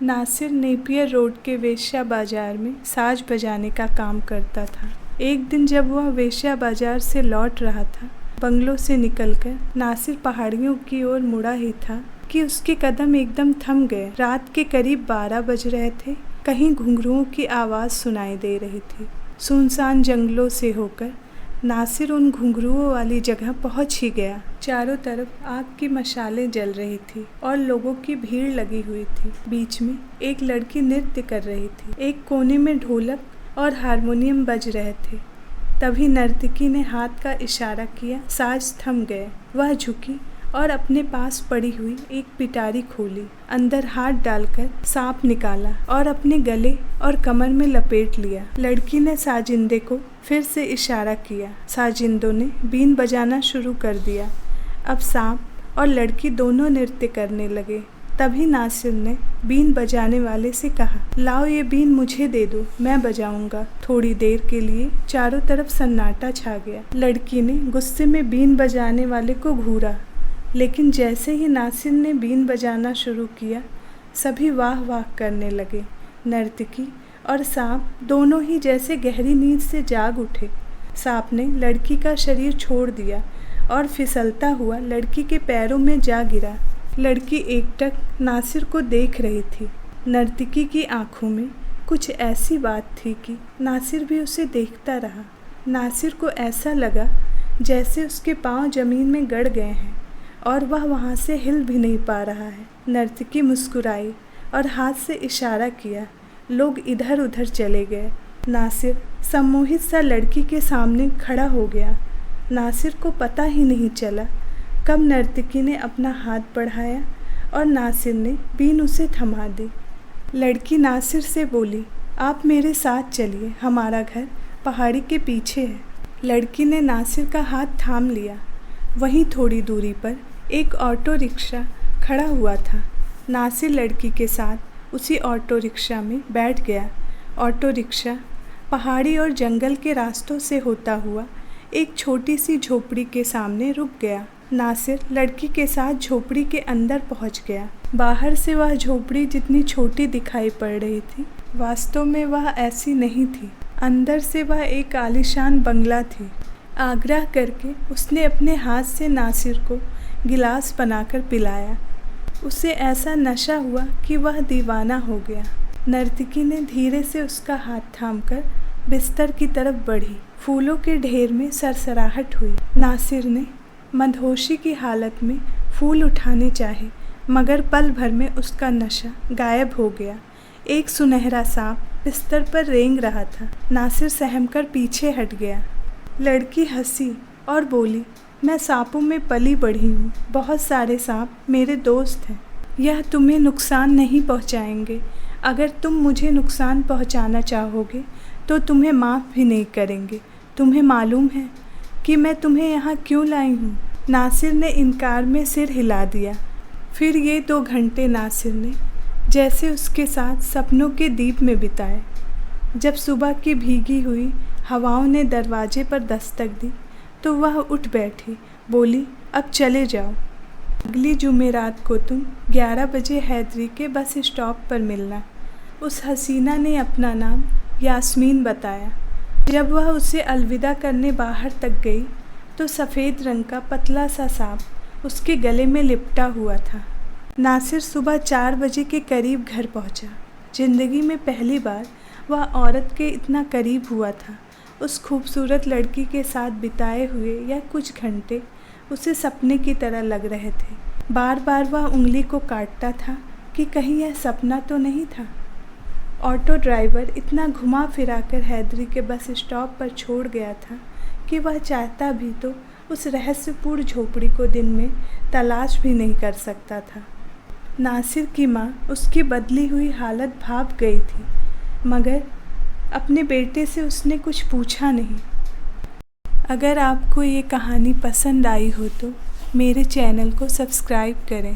Nasir Napier road के वेश्या बाजार में साज बजाने का काम करता था। एक दिन जब वह वेश्या बाजार से लौट रहा था, बंगलों से निकलकर नासिर पहाड़ियों की ओर मुड़ा ही था कि उसके कदम एकदम थम गए। रात के करीब 12 बज रहे थे। कहीं घुंघरुओं की आवाज़ सुनाई दे रही थी। सुनसान जंगलों से होकर नासिर उन घुंघरुओं वाली जगह पहुंच ही गया। चारों तरफ आग की मशालें जल रही थी और लोगों की भीड़ लगी हुई थी। बीच में एक लड़की नृत्य कर रही थी। एक कोने में ढोलक और हारमोनियम बज रहे थे। तभी नर्तकी ने हाथ का इशारा किया। साज थम गए। वह झुकी और अपने पास पड़ी हुई एक पिटारी खोली। अंदर हाथ डालकर सांप निकाला और अपने गले और कमर में लपेट लिया। लड़की ने साजिंदे को फिर से इशारा किया। साजिंदों ने बीन बजाना शुरू कर दिया। अब सांप और लड़की दोनों नृत्य करने लगे। तभी नासिर ने बीन बजाने वाले से कहा, लाओ ये बीन मुझे दे दो, मैं बजाऊंगा। थोड़ी देर के लिए चारों तरफ सन्नाटा छा गया। लड़की ने गुस्से में बीन बजाने वाले को घूरा, लेकिन जैसे ही नासिर ने बीन बजाना शुरू किया, सभी वाह वाह करने लगे। नर्तकी और सांप दोनों ही जैसे गहरी नींद से जाग उठे। सांप ने लड़की का शरीर छोड़ दिया और फिसलता हुआ लड़की के पैरों में जा गिरा। लड़की एकटक नासिर को देख रही थी। नर्तकी की आंखों में कुछ ऐसी बात थी कि नासिर भी उसे देखता रहा। नासिर को ऐसा लगा जैसे उसके पांव जमीन में गड़ गए हैं और वह वहाँ से हिल भी नहीं पा रहा है। नर्तकी मुस्कुराई और हाथ से इशारा किया। लोग इधर उधर चले गए। नासिर सम्मोहित सा लड़की के सामने खड़ा हो गया। नासिर को पता ही नहीं चला कब नर्तकी ने अपना हाथ बढ़ाया और नासिर ने बीन उसे थमा दी। लड़की नासिर से बोली, आप मेरे साथ चलिए, हमारा घर पहाड़ी के पीछे है। लड़की ने नासिर का हाथ थाम लिया। वहीं थोड़ी दूरी पर एक ऑटो रिक्शा खड़ा हुआ था। नासिर लड़की के साथ उसी ऑटो रिक्शा में बैठ गया। ऑटो रिक्शा पहाड़ी और जंगल के रास्तों से होता हुआ एक छोटी सी झोपड़ी के सामने रुक गया। नासिर लड़की के साथ झोपड़ी के अंदर पहुंच गया। बाहर से वह झोपड़ी जितनी छोटी दिखाई पड़ रही थी, वास्तव में वह ऐसी नहीं थी। अंदर से वह एक आलीशान बंगला थी। आग्रह करके उसने अपने हाथ से नासिर को गिलास बनाकर पिलाया। उसे ऐसा नशा हुआ कि वह दीवाना हो गया। नर्तकी ने धीरे से उसका हाथ थामकर बिस्तर की तरफ बढ़ी। फूलों के ढेर में सरसराहट हुई। नासिर ने मदहोशी की हालत में फूल उठाने चाहे, मगर पल भर में उसका नशा गायब हो गया। एक सुनहरा सांप बिस्तर पर रेंग रहा था। नासिर सहमकर पीछे हट गया। लड़की हंसी और बोली, मैं सांपों में पली बढ़ी हूँ। बहुत सारे सांप मेरे दोस्त हैं। यह तुम्हें नुकसान नहीं पहुँचाएंगे। अगर तुम मुझे नुकसान पहुँचाना चाहोगे तो तुम्हें माफ़ भी नहीं करेंगे। तुम्हें मालूम है कि मैं तुम्हें यहाँ क्यों लाई हूँ? नासिर ने इनकार में सिर हिला दिया। फिर ये 2 घंटे नासिर ने जैसे उसके साथ सपनों के दीप में बिताए। जब सुबह की भीगी हुई हवाओं ने दरवाजे पर दस्तक दी तो वह उठ बैठी। बोली, अब चले जाओ। अगली जुमेरात को तुम 11 बजे हैदरी के बस स्टॉप पर मिलना। उस हसीना ने अपना नाम यास्मीन बताया। जब वह उसे अलविदा करने बाहर तक गई तो सफ़ेद रंग का पतला सा सांप उसके गले में लिपटा हुआ था। नासिर सुबह 4 बजे के करीब घर पहुंचा। ज़िंदगी में पहली बार वह औरत के इतना करीब हुआ था। उस खूबसूरत लड़की के साथ बिताए हुए यह कुछ घंटे उसे सपने की तरह लग रहे थे। बार बार वह उंगली को काटता था कि कहीं यह सपना तो नहीं था। ऑटो ड्राइवर इतना घुमा फिरा कर हैदरी के बस स्टॉप पर छोड़ गया था कि वह चाहता भी तो उस रहस्यपूर्ण झोपड़ी को दिन में तलाश भी नहीं कर सकता था। नासिर की माँ उसकी बदली हुई हालत भाप गई थी, मगर अपने बेटे से उसने कुछ पूछा नहीं। अगर आपको ये कहानी पसंद आई हो तो मेरे चैनल को सब्सक्राइब करें।